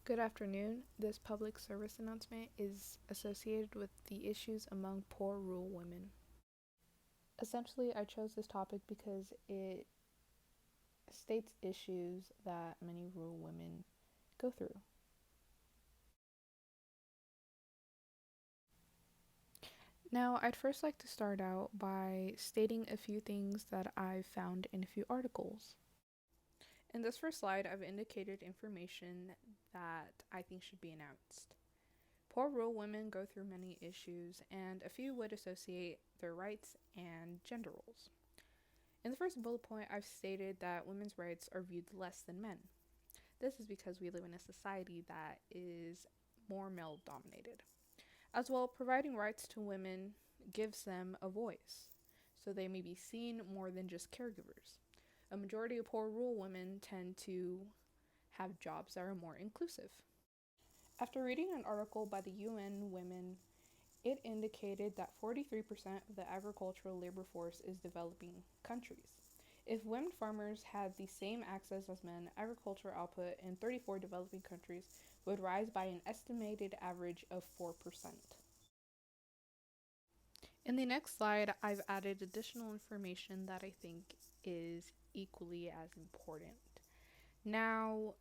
Good afternoon. This public service announcement is associated with the issues among poor rural women. Essentially, I chose this topic because it states issues that many rural women go through. Now, I'd first like to start out by stating a few things that I've found in a few articles. In this first slide, I've indicated information that I think should be announced. Poor rural women go through many issues, and a few would associate their rights and gender roles. In the first bullet point, I've stated that women's rights are viewed less than men. This is because we live in a society that is more male dominated. As well, providing rights to women gives them a voice, so they may be seen more than just caregivers. A majority of poor rural women tend to have jobs that are more inclusive. After reading an article by the UN Women, it indicated that 43% of the agricultural labor force is developing countries. If women farmers had the same access as men, agricultural output in 34 developing countries would rise by an estimated average of 4%. In the next slide, I've added additional information that I think is equally as important. Now,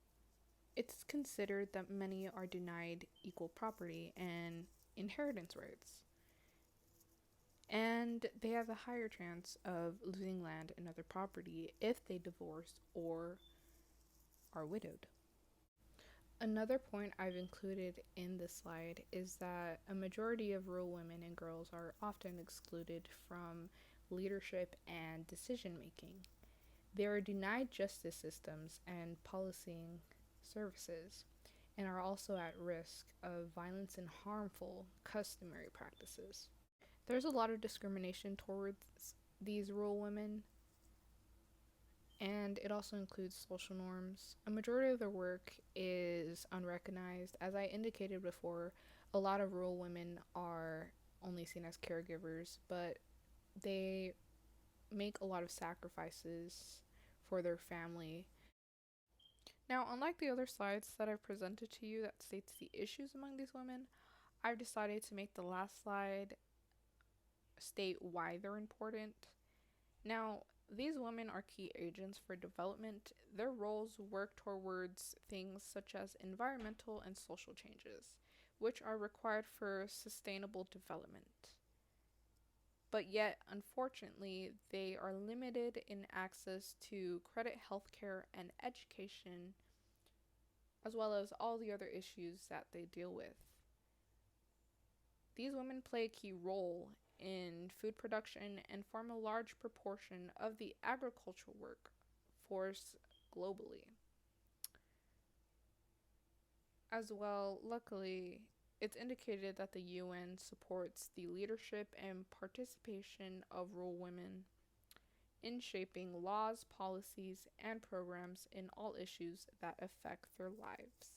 it's considered that many are denied equal property and inheritance rights, and they have a higher chance of losing land and other property if they divorce or are widowed. Another point I've included in this slide is that a majority of rural women and girls are often excluded from leadership and decision making. They are denied justice systems and policing services, and are also at risk of violence and harmful customary practices. There's a lot of discrimination towards these rural women, and it also includes social norms. A majority of their work is unrecognized. As I indicated before, a lot of rural women are only seen as caregivers, but they make a lot of sacrifices for their family. Now, unlike the other slides that I've presented to you that states the issues among these women, I've decided to make the last slide state why they're important. Now, these women are key agents for development. Their roles work towards things such as environmental and social changes, which are required for sustainable development. But yet, unfortunately, they are limited in access to credit, healthcare, and education, as well as all the other issues that they deal with. These women play a key role in food production and form a large proportion of the agricultural workforce globally. As well, luckily, it's indicated that the UN supports the leadership and participation of rural women in shaping laws, policies, and programs in all issues that affect their lives.